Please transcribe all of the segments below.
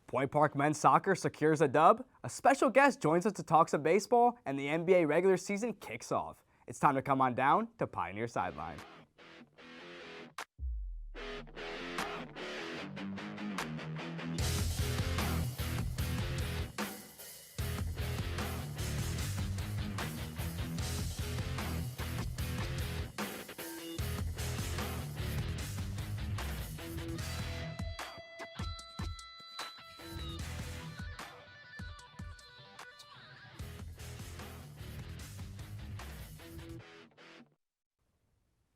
Point Park men's soccer secures a dub, a special guest joins us to talk some baseball, and the NBA regular season kicks off. It's time to come on down to Pioneer Sideline.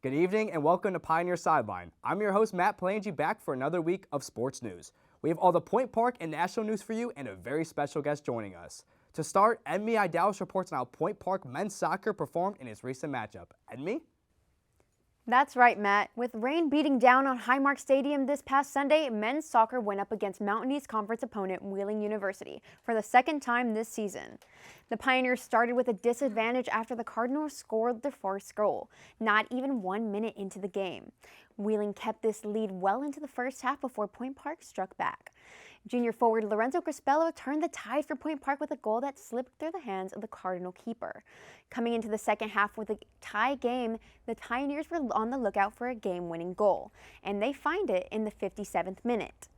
Good evening and welcome to Pioneer Sideline. I'm your host, Matt Palangi, back for another week of sports news. We have all the Point Park and national news for you and a very special guest joining us. To start, Edmi Dallas reports on how Point Park men's soccer performed in its recent matchup. Edmi? That's right, Matt. With rain beating down on Highmark Stadium this past Sunday, men's soccer went up against Mountain East Conference opponent Wheeling University for the second time this season. The Pioneers started with a disadvantage after the Cardinals scored their first goal, not even 1 minute into the game. Wheeling kept this lead well into the first half before Point Park struck back. Junior forward Lorenzo Crispello turned the tide for Point Park with a goal that slipped through the hands of the Cardinal keeper. Coming into the second half with a tie game, the Pioneers were on the lookout for a game-winning goal, and they find it in the 57th minute.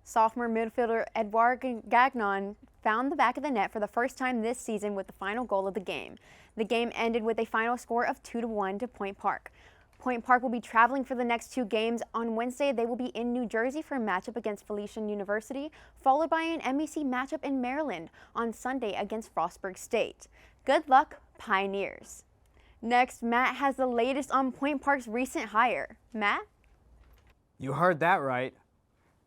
Sophomore midfielder Edouard Gagnon found the back of the net for the first time this season with the final goal of the game. The game ended with a final score of 2-1 to Point Park. Point Park will be traveling for the next two games. On Wednesday, they will be in New Jersey for a matchup against Felician University, followed by an MEC matchup in Maryland on Sunday against Frostburg State. Good luck, Pioneers. Next, Matt has the latest on Point Park's recent hire. Matt? You heard that right.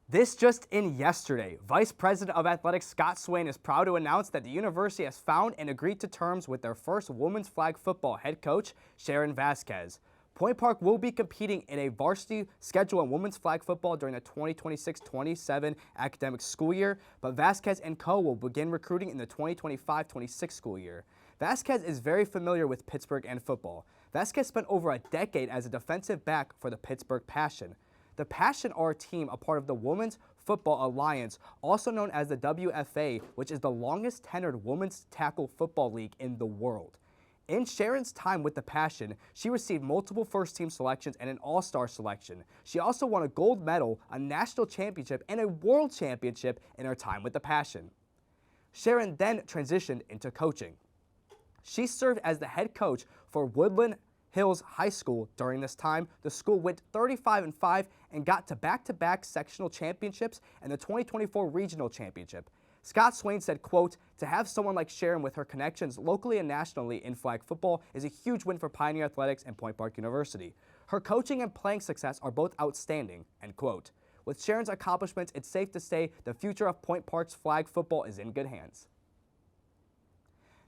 This just in yesterday, Vice President of Athletics Scott Swain is proud to announce that the university has found and agreed to terms with their first women's flag football head coach, Sharon Vasquez. Point Park will be competing in a varsity schedule in women's flag football during the 2026-27 academic school year, but Vasquez and co. will begin recruiting in the 2025-26 school year. Vasquez is very familiar with Pittsburgh and football. Vasquez spent over a decade as a defensive back for the Pittsburgh Passion. The Passion are a team, a part of the Women's Football Alliance, also known as the WFA, which is the longest tenured women's tackle football league in the world. In Sharon's time with the Passion, she received multiple first-team selections and an all-star selection. She also won a gold medal, a national championship, and a world championship in her time with the Passion. Sharon then transitioned into coaching. She served as the head coach for Woodland Hills High School. During this time, the school went 35-5 and got to back-to-back sectional championships and the 2024 regional championship. Scott Swain said, quote, "To have someone like Sharon with her connections locally and nationally in flag football is a huge win for Pioneer Athletics and Point Park University. Her coaching and playing success are both outstanding," end quote. With Sharon's accomplishments, it's safe to say the future of Point Park's flag football is in good hands.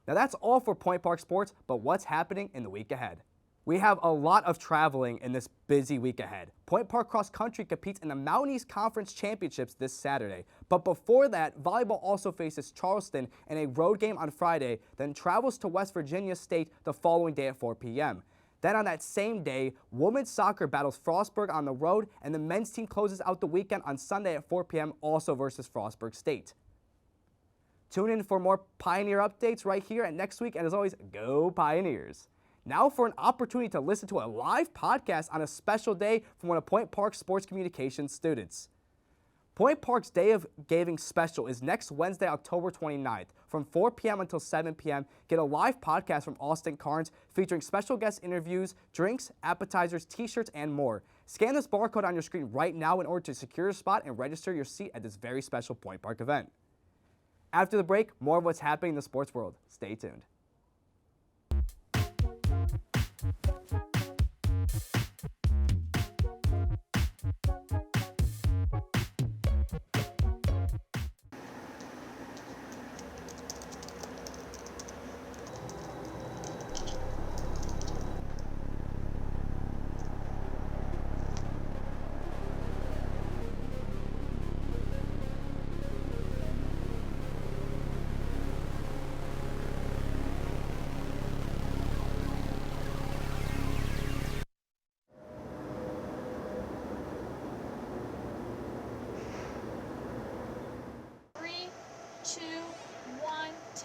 Now that's all for Point Park sports, but what's happening in the week ahead? We have a lot of traveling in this busy week ahead. Point Park Cross Country competes in the Mountain East Conference Championships this Saturday. But before that, volleyball also faces Charleston in a road game on Friday, then travels to West Virginia State the following day at 4 p.m. Then on that same day, women's soccer battles Frostburg on the road, and the men's team closes out the weekend on Sunday at 4 p.m. also versus Frostburg State. Tune in for more Pioneer updates right here and next week, and as always, go Pioneers. Now for an opportunity to listen to a live podcast on a special day from one of Point Park's sports communications students. Point Park's Day of Giving special is next Wednesday, October 29th. From 4 p.m. until 7 p.m., get a live podcast from Austin Carnes featuring special guest interviews, drinks, appetizers, t-shirts, and more. Scan this barcode on your screen right now in order to secure a spot and register your seat at this very special Point Park event. After the break, more of what's happening in the sports world. Stay tuned.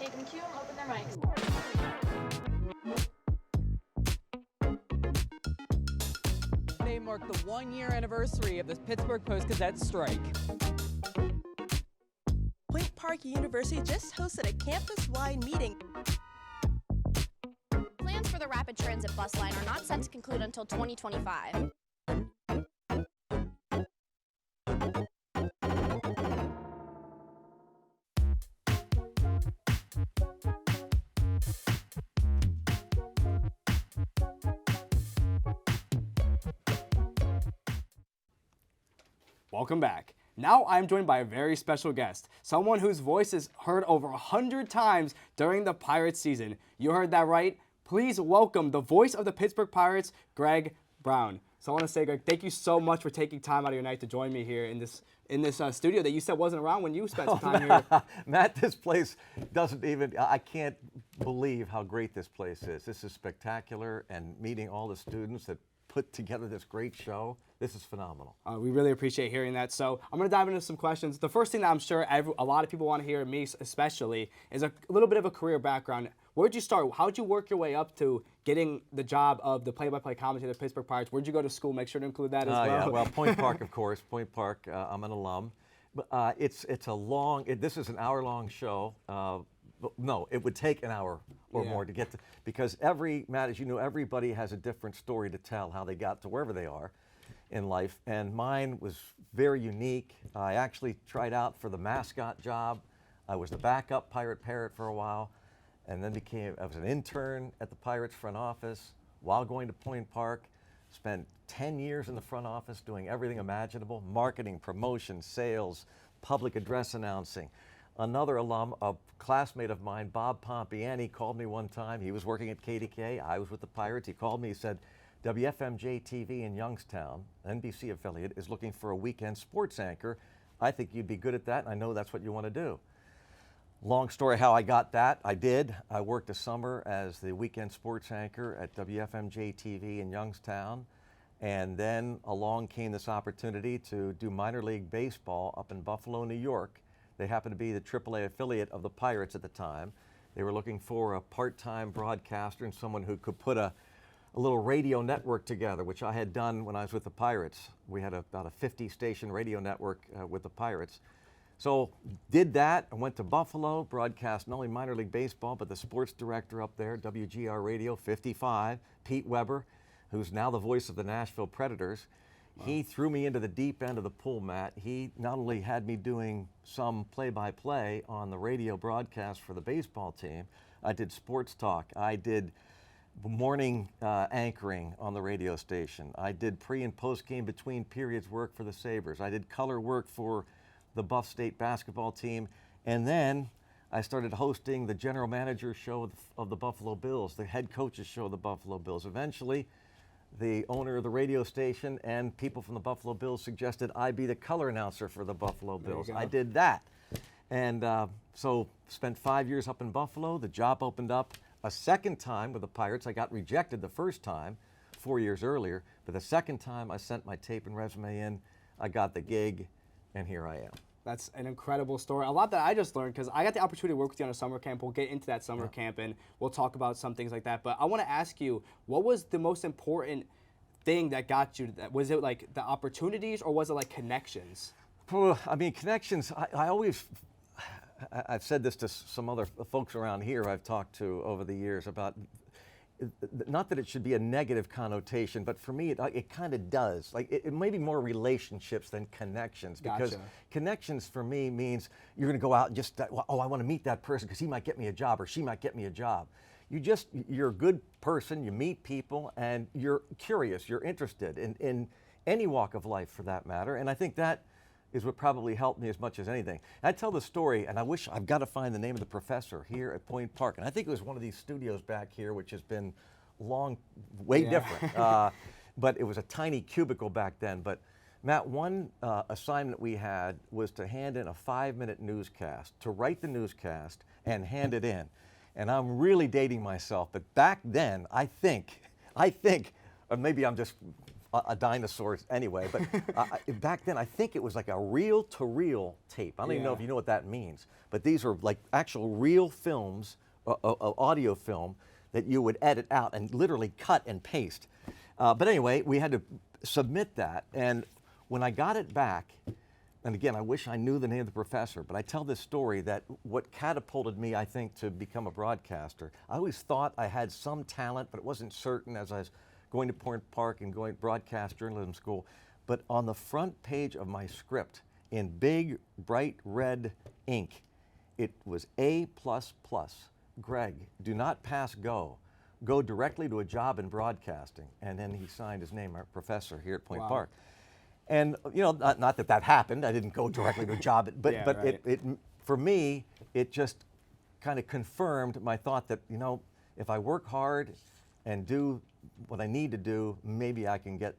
tape and cue them, open their mics. Today marked the 1-year anniversary of the Pittsburgh Post-Gazette strike. Point Park University just hosted a campus-wide meeting. Plans for the rapid transit bus line are not set to conclude until 2025. Welcome back. Now I'm joined by a very special guest, someone whose voice is heard over 100 times during the Pirates season. You heard that right. Please welcome the voice of the Pittsburgh Pirates, Greg Brown. So I want to say, Greg, thank you so much for taking time out of your night to join me here in this studio that you said wasn't around when you spent some time here. Matt, this place doesn't even, I can't believe how great this place is. This is spectacular, and meeting all the students that put together this great show, this is phenomenal. We really appreciate hearing that. So I'm going to dive into some questions. The first thing that I'm sure a lot of people want to hear, me especially, is a little bit of a career background. Where'd you start? How'd you work your way up to getting the job of the play-by-play commentator of the Pittsburgh Pirates? Where'd you go to school? Make sure to include that as well. Yeah, well, Point Park, of course. Point Park, I'm an alum. But this is an hour-long show. No, it would take an hour or more to get to, because Matt, as you know, everybody has a different story to tell, how they got to wherever they are in life, and mine was very unique. I actually tried out for the mascot job. I was the backup Pirate Parrot for a while, and then I was an intern at the Pirates front office while going to Point Park. Spent 10 years in the front office doing everything imaginable: marketing, promotion, sales, public address announcing. Another alum, a classmate of mine, Bob Pompiani, called me one time. He was working at KDK. I was with the Pirates. He called me. He said, WFMJ TV in Youngstown, NBC affiliate, is looking for a weekend sports anchor. I think you'd be good at that, and I know that's what you want to do. Long story how I got that. I did. I worked a summer as the weekend sports anchor at WFMJ TV in Youngstown, and then along came this opportunity to do minor league baseball up in Buffalo, New York. They happened to be the AAA affiliate of the Pirates at the time. They were looking for a part-time broadcaster and someone who could put a little radio network together, which I had done when I was with the Pirates. We had about a 50-station radio network with the Pirates. So did that. I went to Buffalo, broadcast not only minor league baseball, but the sports director up there, WGR Radio 55, Pete Weber, who's now the voice of the Nashville Predators. Wow. He threw me into the deep end of the pool, Matt. He not only had me doing some play-by-play on the radio broadcast for the baseball team, I did sports talk. I did morning anchoring on the radio station. I did pre- and post-game between periods work for the Sabres. I did color work for the Buff State basketball team. And then I started hosting the general manager show of the Buffalo Bills, the head coach's show of the Buffalo Bills. Eventually, the owner of the radio station and people from the Buffalo Bills suggested I be the color announcer for the Buffalo Bills. I did that. And so spent 5 years up in Buffalo. The job opened up a second time with the Pirates. I got rejected the first time 4 years earlier, but the second time I sent my tape and resume in, I got the gig, and here I am. That's an incredible story. A lot that I just learned, because I got the opportunity to work with you on a summer camp. We'll get into that summer camp, and we'll talk about some things like that. But I want to ask you, what was the most important thing that got you? Was it like the opportunities, or was it like connections? I mean, connections, I've said this to some other folks around here I've talked to over the years about, not that it should be a negative connotation, but for me it kind of does. Like it may be more relationships than connections, because connections for me means you're going to go out and just, oh, I want to meet that person because he might get me a job or she might get me a job. You're a good person, you meet people, and you're curious, you're interested in any walk of life for that matter, and I think that is what probably helped me as much as anything. I tell the story, and I've got to find the name of the professor here at Point Park, and I think it was one of these studios back here, which has been way different. But it was a tiny cubicle back then. But Matt, one assignment we had was to hand in a 5-minute newscast, to write the newscast and hand it in. And I'm really dating myself, but back then, I think, or maybe I'm just a dinosaur anyway. But back then, I think it was like a reel-to-reel tape. I don't even know if you know what that means. But these are like actual real films, audio film, that you would edit out and literally cut and paste. But anyway, we had to submit that. And when I got it back, and again, I wish I knew the name of the professor, but I tell this story that what catapulted me, I think, to become a broadcaster. I always thought I had some talent, but it wasn't certain as I was going to Point Park and going to broadcast journalism school. But on the front page of my script, in big, bright red ink, it was A++. Greg, do not pass go. Go directly to a job in broadcasting. And then he signed his name, our professor here at Point Park. And you know, not that that happened. I didn't go directly to a job, but it for me, it just kind of confirmed my thought that, you know, if I work hard and do what I need to do, maybe I can get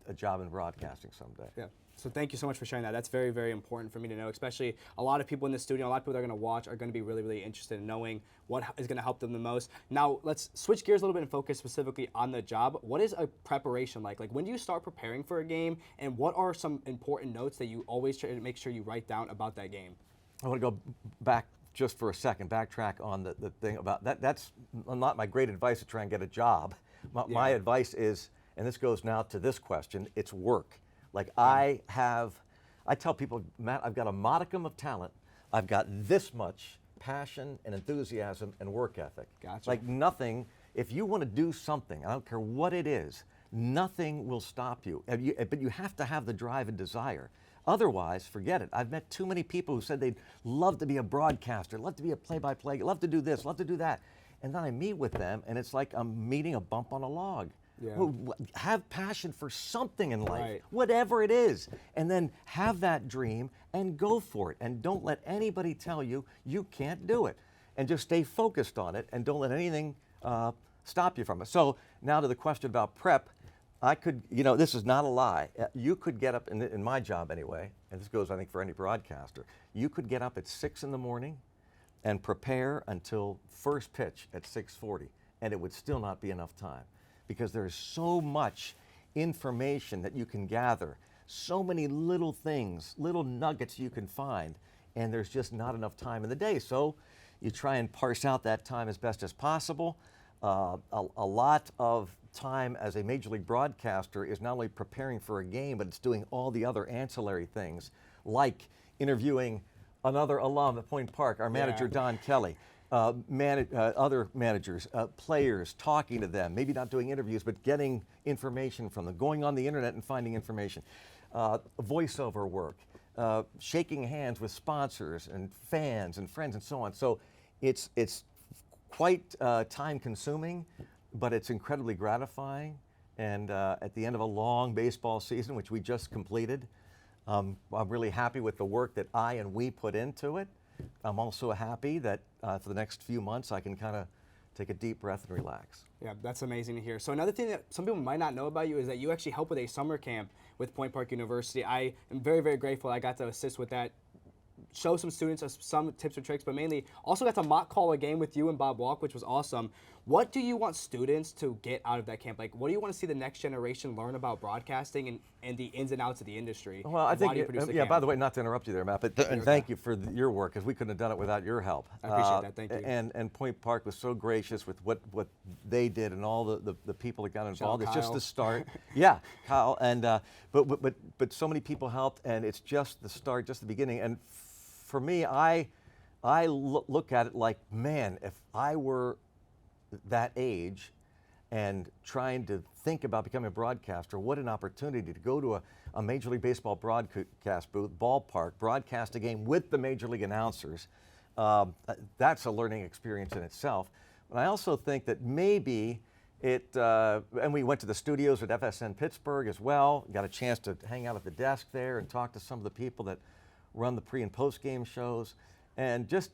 a job in broadcasting someday. Yeah. So thank you so much for sharing that. That's very, very important for me to know, especially a lot of people in the studio, a lot of people that are going to watch are going to be really, really interested in knowing what is going to help them the most. Now, let's switch gears a little bit and focus specifically on the job. What is a preparation like? Like, when do you start preparing for a game, and what are some important notes that you always try to make sure you write down about that game? I want to go back just for a second, backtrack on the thing about that. That's not my great advice to try and get a job. My advice is, and this goes now to this question, it's work. Like I tell people, Matt, I've got a modicum of talent. I've got this much passion and enthusiasm and work ethic. Gotcha. Like nothing, if you want to do something, I don't care what it is, nothing will stop you. But you have to have the drive and desire. Otherwise, forget it. I've met too many people who said they'd love to be a broadcaster, love to be a play-by-play, love to do this, love to do that. And then I meet with them, and it's like I'm meeting a bump on a log. Yeah. Well, have passion for something in life, Right. whatever it is, and then have that dream and go for it. And don't let anybody tell you you can't do it. And just stay focused on it, and don't let anything stop you from it. So now to the question about prep, I could, you know, this is not a lie. You could get up, in my job anyway, and this goes, I think, for any broadcaster, you could get up at 6 in the morning and prepare until first pitch at 6:40, and it would still not be enough time. Because there's so much information that you can gather, so many little things, little nuggets you can find, and there's just not enough time in the day. So you try and parse out that time as best as possible. A lot of time as a major league broadcaster is not only preparing for a game, but it's doing all the other ancillary things, like interviewing another alum at Point Park, our manager, Don Kelly. Other managers, players, talking to them, maybe not doing interviews, but getting information from them, going on the internet and finding information, voiceover work, shaking hands with sponsors and fans and friends and so on. So it's quite time consuming, but it's incredibly gratifying. And at the end of a long baseball season, which we just completed, I'm really happy with the work that I and we put into it. I'm also happy that for the next few months I can kind of take a deep breath and relax. Yeah, that's amazing to hear. So another thing that some people might not know about you is that you actually help with a summer camp with Point Park University. I am very, very grateful I got to assist with that, show some students some tips or tricks, but mainly also got to mock call a game with you and Bob Walk, which was awesome. What do you want students to get out of that camp? Like, what do you want to see the next generation learn about broadcasting and the ins and outs of the industry? Well, I think, by the way, not to interrupt you there, Matt, but and thank you for your work, because we couldn't have done it without your help. I appreciate that, thank you. And Point Park was so gracious with what they did and all the people that got involved. It's just the start. Yeah, Kyle, and but so many people helped, and it's just the start, just the beginning. And for me, I look at it like, man, if I were that age and trying to think about becoming a broadcaster, what an opportunity to go to a Major League Baseball broadcast booth, ballpark, broadcast a game with the Major League announcers. That's a learning experience in itself. But I also think that maybe and we went to the studios at FSN Pittsburgh as well, got a chance to hang out at the desk there and talk to some of the people that run the pre and post game shows, and just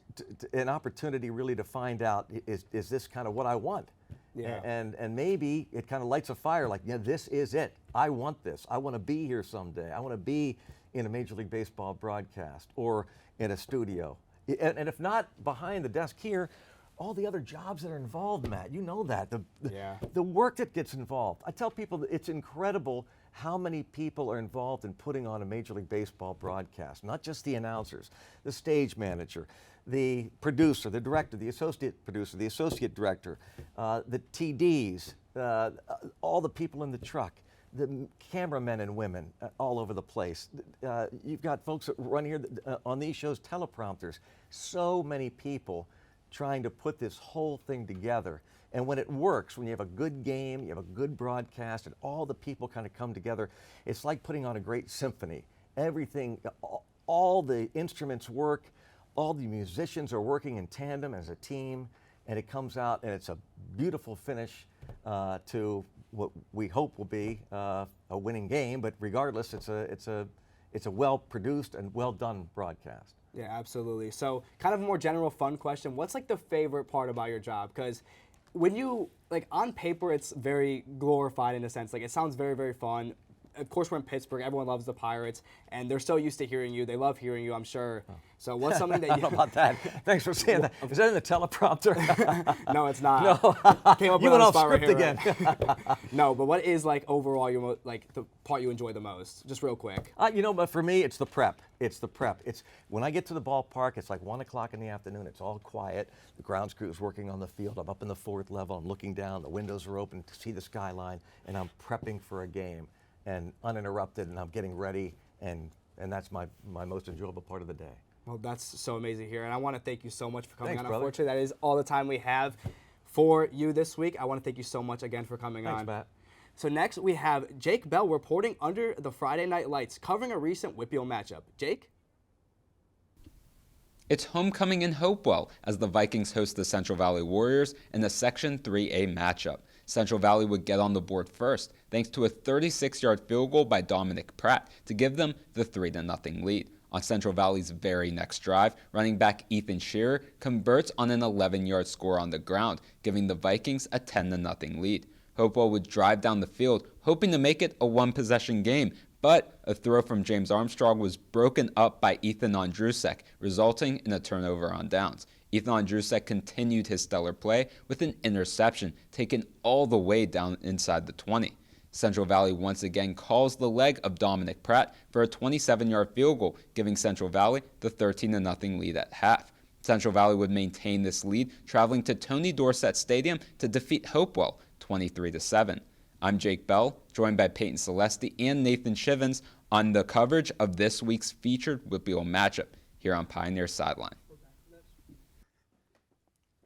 an opportunity really to find out, is this kind of what I want? Yeah. And maybe it kind of lights a fire, like, yeah, this is it. I want this. I want to be here someday. I want to be in a Major League Baseball broadcast or in a studio. And if not behind the desk here, all the other jobs that are involved, Matt. You know that. Yeah. The work that gets involved. I tell people that it's incredible how many people are involved in putting on a Major League Baseball broadcast, not just the announcers, the stage manager, the producer, the director, the associate producer, the associate director, the TDs, all the people in the truck, the cameramen and women all over the place. You've got folks that run here on these shows, teleprompters, so many people trying to put this whole thing together. And when it works, when you have a good game, you have a good broadcast, and all the people kind of come together, it's like putting on a great symphony. Everything, all the instruments work, all the musicians are working in tandem as a team, and it comes out, and it's a beautiful finish to what we hope will be a winning game. But regardless, it's a well-produced and well-done broadcast. Yeah, absolutely. So kind of a more general fun question. What's like the favorite part about your job? Because when you, like on paper, it's very glorified in a sense. Like it sounds very, very fun. Of course, we're in Pittsburgh. Everyone loves the Pirates, and they're so used to hearing you. They love hearing you, I'm sure. So what's something that you... I don't know about that. Thanks for saying that. Is that in the teleprompter? No, it's not. No. Came up You with went it on off the spot right script here, again. right? No, but what is like overall your like the part you enjoy the most? Just real quick. You know, but for me, it's the prep. It's the prep. It's when I get to the ballpark, it's like 1 o'clock in the afternoon. It's all quiet. The grounds crew is working on the field. I'm up in the 4th level. I'm looking down. The windows are open to see the skyline, and I'm prepping for a game, and uninterrupted, and I'm getting ready, and that's my most enjoyable part of the day. Well, that's so amazing here, and I want to thank you so much for coming Thanks, on. brother. Unfortunately, that is all the time we have for you this week. I want to thank you so much again for coming Thanks, on. Matt. So next we have Jake Bell reporting under the Friday Night Lights, covering a recent Whitfield matchup. Jake? It's homecoming in Hopewell as the Vikings host the Central Valley Warriors in the Section 3A matchup. Central Valley would get on the board first, thanks to a 36-yard field goal by Dominic Pratt to give them the 3-0 lead. On Central Valley's very next drive, running back Ethan Shearer converts on an 11-yard score on the ground, giving the Vikings a 10-0 lead. Hopewell would drive down the field, hoping to make it a one-possession game, but a throw from James Armstrong was broken up by Ethan Andrusek, resulting in a turnover on downs. Ethan Andrusek continued his stellar play with an interception taken all the way down inside the 20. Central Valley once again calls the leg of Dominic Pratt for a 27-yard field goal, giving Central Valley the 13-0 lead at half. Central Valley would maintain this lead, traveling to Tony Dorsett Stadium to defeat Hopewell 23-7. I'm Jake Bell, joined by Peyton Celesti and Nathan Shivens on the coverage of this week's featured Whitfield matchup here on Pioneer Sideline.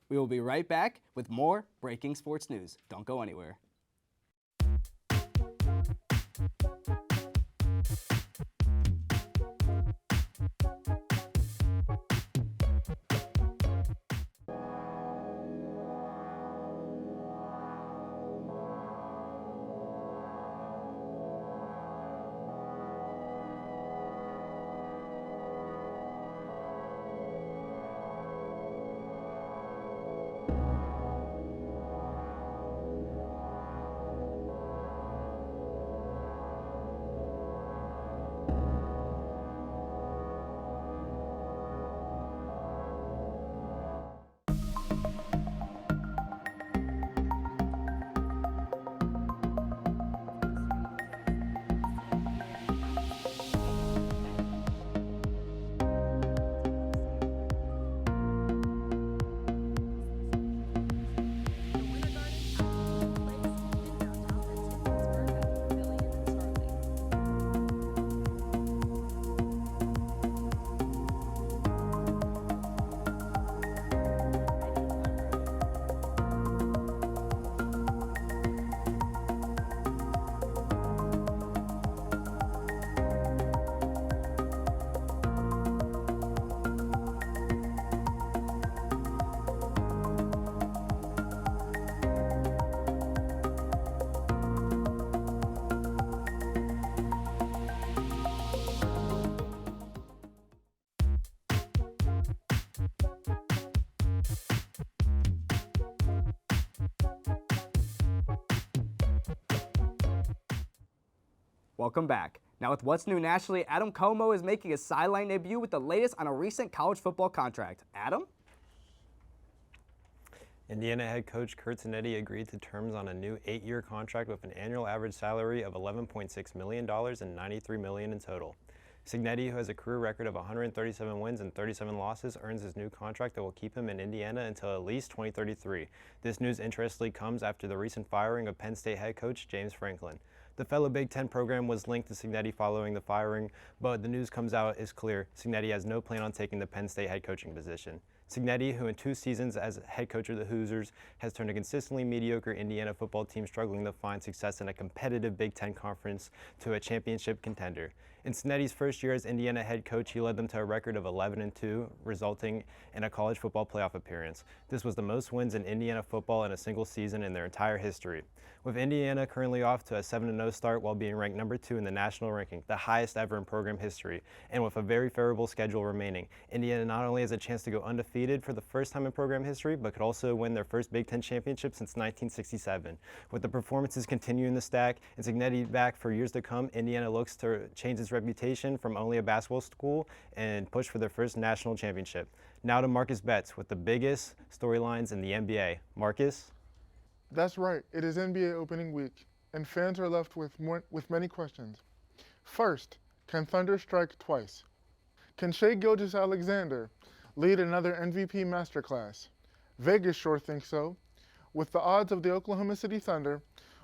We will be right back with more breaking sports news. Don't go anywhere. Welcome back. Now with what's new nationally, Adam Como is making his sideline debut with the latest on a recent college football contract. Adam? Indiana head coach Curt Cignetti agreed to terms on a new 8-year contract with an annual average salary of $11.6 million and $93 million in total. Cignetti, who has a career record of 137 wins and 37 losses, earns his new contract that will keep him in Indiana until at least 2033. This news interestingly comes after the recent firing of Penn State head coach James Franklin. The fellow Big Ten program was linked to Cignetti following the firing, but the news comes out is clear. Cignetti has no plan on taking the Penn State head coaching position. Cignetti, who in 2 seasons as head coach of the Hoosiers has turned a consistently mediocre Indiana football team struggling to find success in a competitive Big Ten conference to a championship contender. In Cignetti's first year as Indiana head coach, he led them to a record of 11-2, resulting in a college football playoff appearance. This was the most wins in Indiana football in a single season in their entire history. With Indiana currently off to a 7-0 start while being ranked number 2 in the national ranking, the highest ever in program history, and with a very favorable schedule remaining, Indiana not only has a chance to go undefeated for the first time in program history, but could also win their first Big Ten championship since 1967. With the performances continuing to stack and Cignetti back for years to come, Indiana looks to change its reputation from only a basketball school and push for their first national championship. Now to Marcus Betts with the biggest storylines in the NBA. Marcus? That's right, it is NBA opening week, and fans are left with many questions. First, can Thunder strike twice? Can Shai Gilgeous-Alexander lead another MVP masterclass? Vegas sure thinks so, with the odds of the Oklahoma City Thunder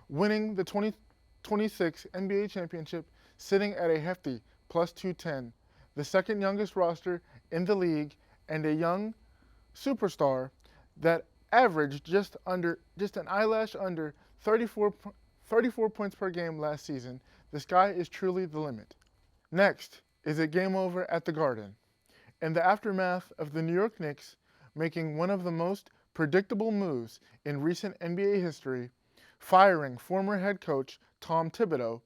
winning the 2026 NBA championship sitting at a hefty plus 210, the second youngest roster in the league, and a young superstar that averaged just an eyelash under 34 points per game last season. The sky is truly the limit. Next, is it game over at the Garden? In the aftermath of the New York Knicks making one of the most predictable moves in recent NBA history, firing former head coach Tom Thibodeau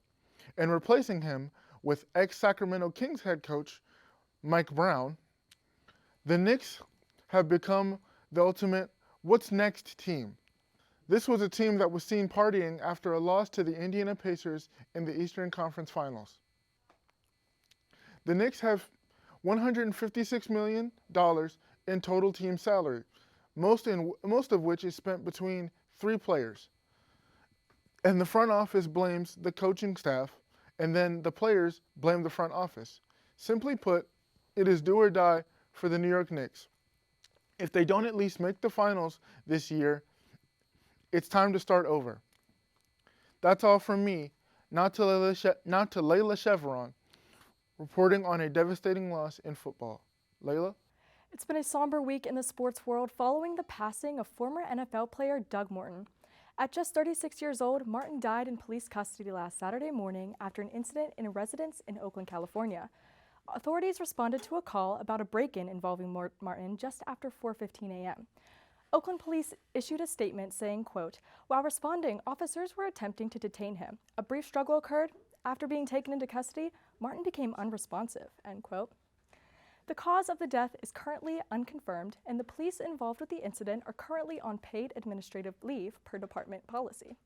and replacing him with ex-Sacramento Kings head coach Mike Brown, the Knicks have become the ultimate what's next team. This was a team that was seen partying after a loss to the Indiana Pacers in the Eastern Conference Finals. The Knicks have $156 million in total team salary, most of which is spent between 3 players. And the front office blames the coaching staff, and then the players blame the front office. Simply put, it is do or die for the New York Knicks. If they don't at least make the finals this year, it's time to start over. That's all from me. Now to Layla Chevron, reporting on a devastating loss in football. Layla? It's been a somber week in the sports world following the passing of former NFL player Doug Martin. At just 36 years old, Martin died in police custody last Saturday morning after an incident in a residence in Oakland, California. Authorities responded to a call about a break-in involving Martin just after 4:15 a.m. Oakland police issued a statement saying, quote, "While responding, officers were attempting to detain him. A brief struggle occurred. After being taken into custody, Martin became unresponsive," end quote. The cause of the death is currently unconfirmed, and the police involved with the incident are currently on paid administrative leave per department policy.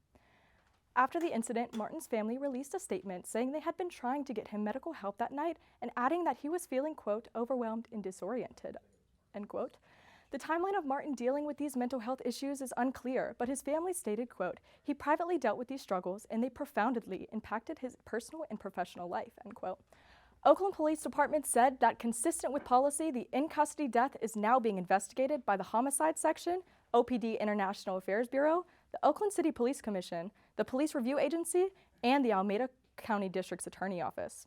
After the incident, Martin's family released a statement saying they had been trying to get him medical help that night and adding that he was feeling, quote, "overwhelmed and disoriented," end quote. The timeline of Martin dealing with these mental health issues is unclear, but his family stated, quote, "He privately dealt with these struggles and they profoundly impacted his personal and professional life," end quote. Oakland Police Department said that consistent with policy, the in-custody death is now being investigated by the Homicide Section, OPD International Affairs Bureau, the Oakland City Police Commission, the Police Review Agency, and the Alameda County District's Attorney Office.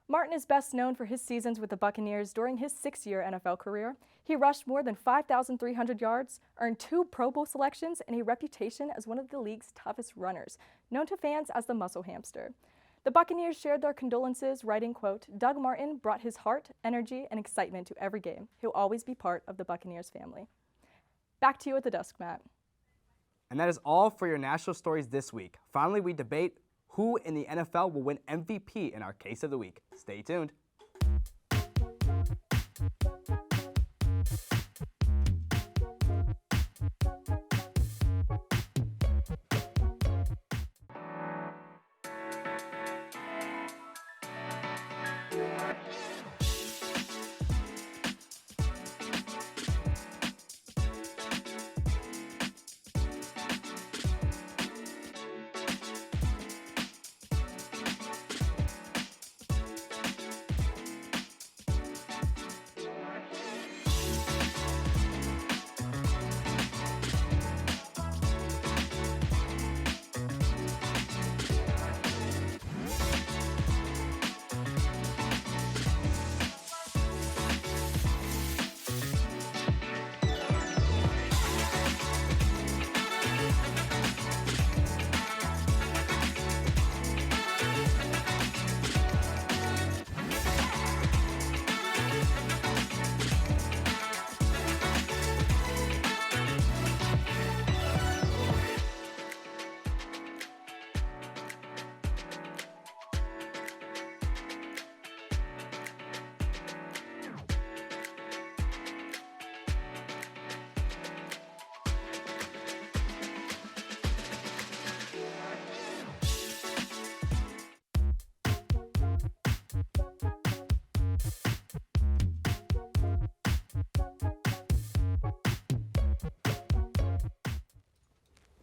Martin is best known for his seasons with the Buccaneers during his 6-year NFL career. He rushed more than 5,300 yards, earned 2 Pro Bowl selections, and a reputation as one of the league's toughest runners, known to fans as the Muscle Hamster. The Buccaneers shared their condolences, writing, quote, "Doug Martin brought his heart, energy, and excitement to every game. He'll always be part of the Buccaneers family." Back to you at the desk, Matt. And that is all for your national stories this week. Finally, we debate who in the NFL will win MVP in our Case of the Week. Stay tuned.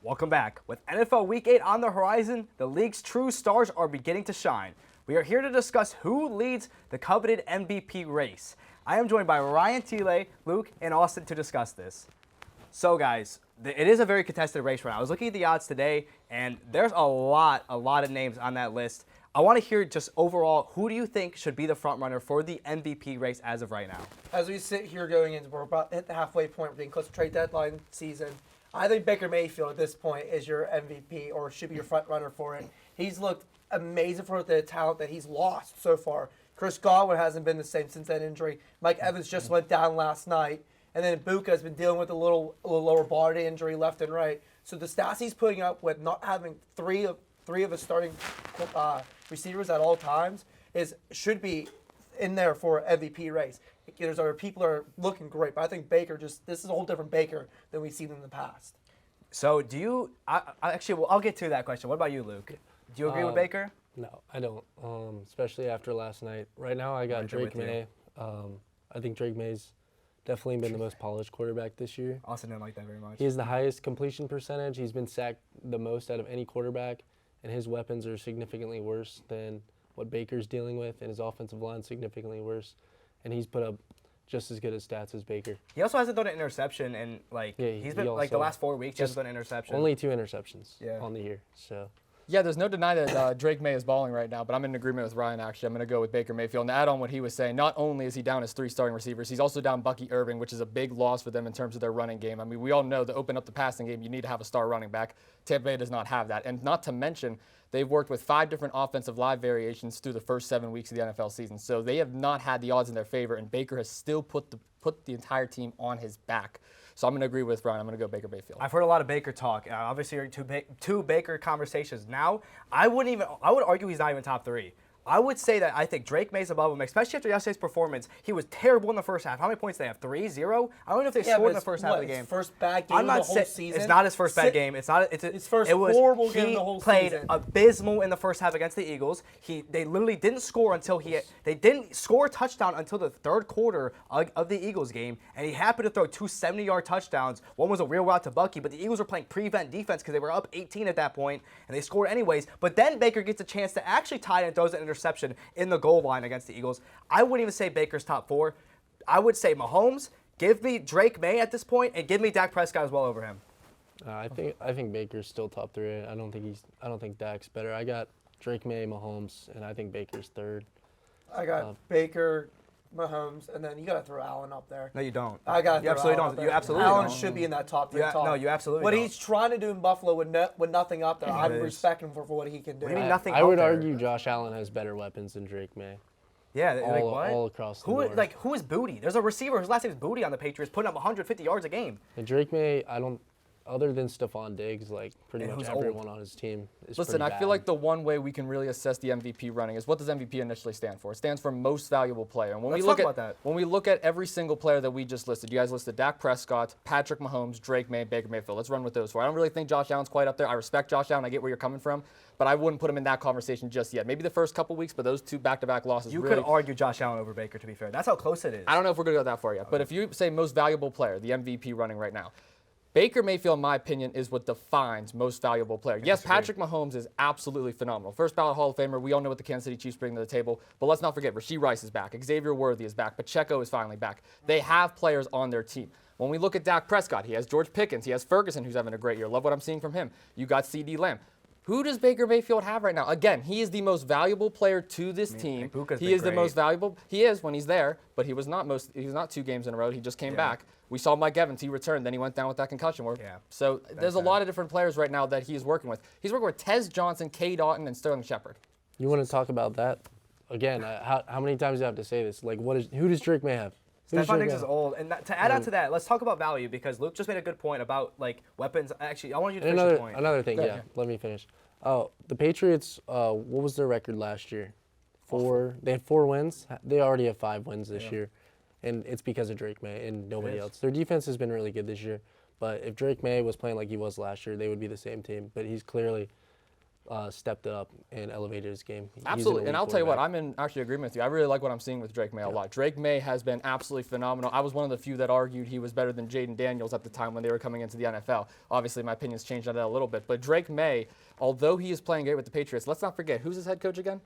Welcome back. With NFL Week 8 on the horizon, the league's true stars are beginning to shine. We are here to discuss who leads the coveted MVP race. I am joined by Ryan Thiele, Luke, and Austin to discuss this. So guys, it is a very contested race right now. I was looking at the odds today, and there's a lot of names on that list. I want to hear just overall, who do you think should be the front runner for the MVP race as of right now? As we sit here going into, we're about at the halfway point, we're getting close to trade deadline season. I think Baker Mayfield at this point is your MVP or should be your front runner for it. He's looked amazing for the talent that he's lost so far. Chris Godwin hasn't been the same since that injury. Mike Evans just went down last night. And then Buka has been dealing with a little lower body injury left and right. So the stats he's putting up with not having three of his starting receivers at all times should be in there for MVP race. There's other people are looking great, but I think Baker this is a whole different Baker than we've seen in the past. So do you, I'll get to that question. What about you, Luke? Do you agree with Baker? No, I don't, especially after last night. Right now I got Drake May. I think Drake May's definitely been the most polished quarterback this year. Austin didn't like that very much. He has the highest completion percentage. He's been sacked the most out of any quarterback, and his weapons are significantly worse than what Baker's dealing with, and his offensive line significantly worse. And he's put up just as good as stats as Baker. He also hasn't thrown an interception, and he's been the last 4 weeks. He hasn't thrown an interception. Only 2 interceptions on the year. So. Yeah, there's no denying that Drake May is balling right now, but I'm in agreement with Ryan, actually. I'm going to go with Baker Mayfield. And to add on what he was saying, not only is he down his 3 starting receivers, he's also down Bucky Irving, which is a big loss for them in terms of their running game. I mean, we all know to open up the passing game, you need to have a star running back. Tampa Bay does not have that. And not to mention, they've worked with 5 different offensive live variations through the first 7 weeks of the NFL season. So they have not had the odds in their favor, and Baker has still put the entire team on his back. So I'm going to agree with Ryan. I'm going to go Baker Mayfield. I've heard a lot of Baker talk. Obviously, you're two Baker conversations. Now, I would argue he's not even top 3. I would say that I think Drake May's above him, especially after yesterday's performance. He was terrible in the first half. How many points did they have? 3, 0? I don't know if they scored in the first half of the game. His first bad game of the whole season? It's not his first bad game. It's his first horrible game of the whole season. He played abysmal in the first half against the Eagles. They literally didn't score they didn't score a touchdown until the third quarter of the Eagles game, and he happened to throw 2 70-yard touchdowns. One was a real route to Bucky, but the Eagles were playing prevent defense because they were up 18 at that point, and they scored anyways. But then Baker gets a chance to actually tie it and throws an interception in the goal line against the Eagles. I wouldn't even say Baker's top 4. I would say Mahomes, give me Drake May at this point, and give me Dak Prescott as well over him. I think Baker's still top 3. I don't think Dak's better. I got Drake May, Mahomes, and I think Baker's 3rd. I got Baker, Mahomes, and then you got to throw Allen up there. No, you don't. I got to throw absolutely Allen don't. You absolutely Allen don't. should be in that top 3. No, you absolutely what don't. he's trying to do in Buffalo with nothing up there, I respect him for what he can do. What do you mean nothing I would up there? argue Josh Allen has better weapons than Drake May. Yeah, all across the board. Who is Booty? There's a receiver whose last name is Booty on the Patriots, putting up 150 yards a game. And Drake May, other than Stephon Diggs, pretty much everyone on his team is Listen, pretty I bad. feel like the one way we can really assess the MVP running is what does MVP initially stand for? It stands for most valuable player. And when Let's we look talk at about that. when we look at every single player that we just listed, you guys listed Dak Prescott, Patrick Mahomes, Drake May, Baker Mayfield. Let's run with those 4. I don't really think Josh Allen's quite up there. I respect Josh Allen. I get where you're coming from, but I wouldn't put him in that conversation just yet. Maybe the first couple weeks, but those 2 back-to-back losses. You really, could argue Josh Allen over Baker, to be fair. That's how close it is. I don't know if we're going to go that far yet, but if you say most valuable player, the MVP running right now, Baker Mayfield, in my opinion, is what defines most valuable player. Yes, Patrick Mahomes is absolutely phenomenal. First ballot Hall of Famer. We all know what the Kansas City Chiefs bring to the table. But let's not forget, Rashee Rice is back. Xavier Worthy is back. Pacheco is finally back. They have players on their team. When we look at Dak Prescott, he has George Pickens. He has Ferguson, who's having a great year. Love what I'm seeing from him. You got CeeDee Lamb. Who does Baker Mayfield have right now? Again, he is the most valuable player to this team. He is the most valuable. He is when he's there, but he was not 2 games in a row. He just came back. We saw Mike Evans. He returned. Then he went down with that concussion. So there's a lot of different players right now that he's working with. He's working with Tez Johnson, K. Doughton, and Sterling Shepard. You want to talk about that? Again, how many times do I have to say this? Who does Drake May have? Stephon Diggs is old. And to add on to that, let's talk about value because Luke just made a good point about weapons. Actually, I want you to finish your point. Another thing, let me finish. The Patriots, what was their record last year? 4. They had 4 wins. They already have 5 wins this year. And it's because of Drake May and nobody else. Their defense has been really good this year. But if Drake May was playing like he was last year, they would be the same team. But he's clearly stepped it up and elevated his game. He's an Absolutely, elite and I'll tell you what, quarterback. I'm in actually agreement with you. I really like what I'm seeing with Drake May a lot. Drake May has been absolutely phenomenal. I was one of the few that argued he was better than Jaden Daniels at the time when they were coming into the NFL. Obviously, my opinion's changed on that a little bit, but Drake May, although he is playing great with the Patriots, let's not forget, who's his head coach again?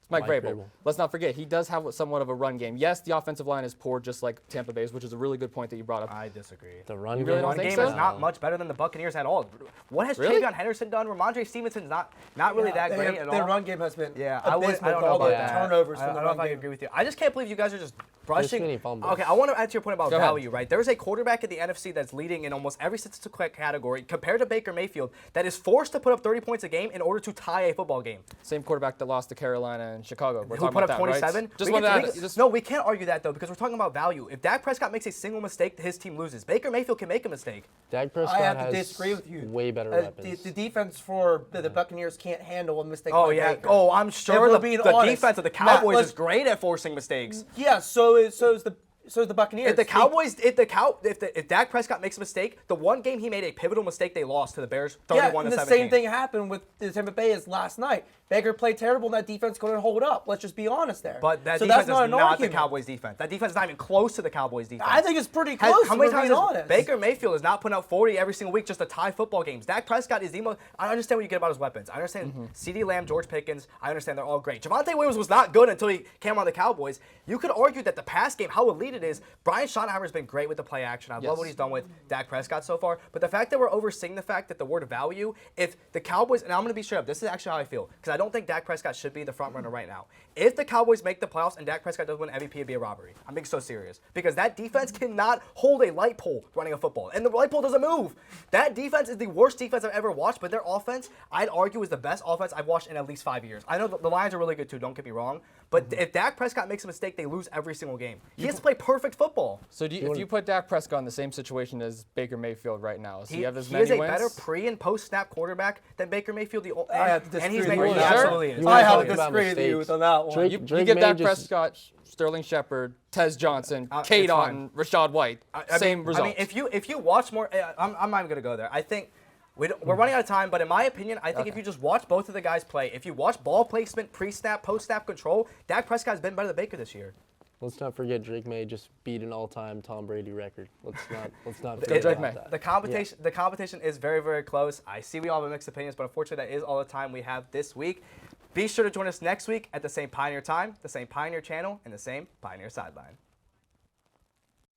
Mike Vrabel. Let's not forget, he does have somewhat of a run game. Yes, the offensive line is poor, just like Tampa Bay's, which is a really good point that you brought up. I disagree. The run You really don't think game so? is not much better than the Buccaneers at all. What has Really? Travion Henderson done? Ramondre Stevenson's not really that great at all. Their run game has been I abysmal don't with know all about the that. turnovers I from don't the know run if I game. agree with you. I just can't believe you guys are just brushing. many fumbles. Okay, I want to add to your point about Go ahead. value, right? There's a quarterback in the NFC that's leading in almost every statistical category compared to Baker Mayfield that is forced to put up 30 points a game in order to tie a football game. Same quarterback that lost to Carolina and Chicago. We're Who talking put about up that, 27? right? Just wanted to add, No, we can't argue that though because we're talking about value. If Dak Prescott makes a single mistake, his team loses. Baker Mayfield can make a mistake. Dak I Prescott have to has disagree with you. way better weapons. The defense for the Buccaneers can't handle a mistake. Oh by yeah. Baker. Oh, I'm If sure we're the being defense honest. of the Matt, Cowboys let's- is great at forcing mistakes. Yeah, so is the Buccaneers. If the Cowboys, if Dak Prescott makes a mistake, the one game he made a pivotal mistake, they lost to the Bears, 31 and to the 17. same thing happened with the Tampa Bay as last night. Baker played terrible, and that defense couldn't hold up. Let's just be honest there. But that so defense that's not is an not argument. the Cowboys' defense. That defense is not even close to the Cowboys' defense. I think it's pretty close. How many if we're times being is honest. Baker Mayfield is not putting out 40 every single week just to tie football games? Dak Prescott is the most. I understand what you get about his weapons. I understand CeeDee Lamb, George Pickens. I understand they're all great. Javonte Williams was not good until he came on the Cowboys. You could argue that the pass game, how elite it is. Brian Schottenheimer's been great with the play action. I love what he's done with Dak Prescott so far. But the fact that we're overseeing the fact that the word value, if the Cowboys, and I'm going to be straight up, this is actually how I feel, because I don't think Dak Prescott should be the front runner right now. If the Cowboys make the playoffs and Dak Prescott does win MVP, it'd be a robbery. I'm being so serious. Because that defense cannot hold a light pole running a football. And the light pole doesn't move. That defense is the worst defense I've ever watched, but their offense, I'd argue, is the best offense I've watched in at least 5 years. I know the Lions are really good too, don't get me wrong. But if Dak Prescott makes a mistake, they lose every single game. He has to play perfect football. So if you put Dak Prescott in the same situation as Baker Mayfield right now, does he have as He many is a wins? better pre- and post-snap quarterback than Baker Mayfield. I have to disagree and he's with making, you. he Sure? absolutely is. I have to Talking about disagree with you mistakes. on that one. Drake You give May Dak just- Prescott, Sterling Shepard, Tez Johnson, K. it's Dotton, Rashad White, same results. I mean, if you watch more, I'm not even going to go there. I think we're running out of time, but in my opinion, I think if you just watch both of the guys play, if you watch ball placement, pre-snap, post-snap control, Dak Prescott has been better than Baker this year. Let's not forget Drake May just beat an all-time Tom Brady record. Let's not Go forget Drake about May. that. The competition is very, very close. I see we all have mixed opinions, but unfortunately, that is all the time we have this week. Be sure to join us next week at the same Pioneer time, the same Pioneer channel, and the same Pioneer sideline.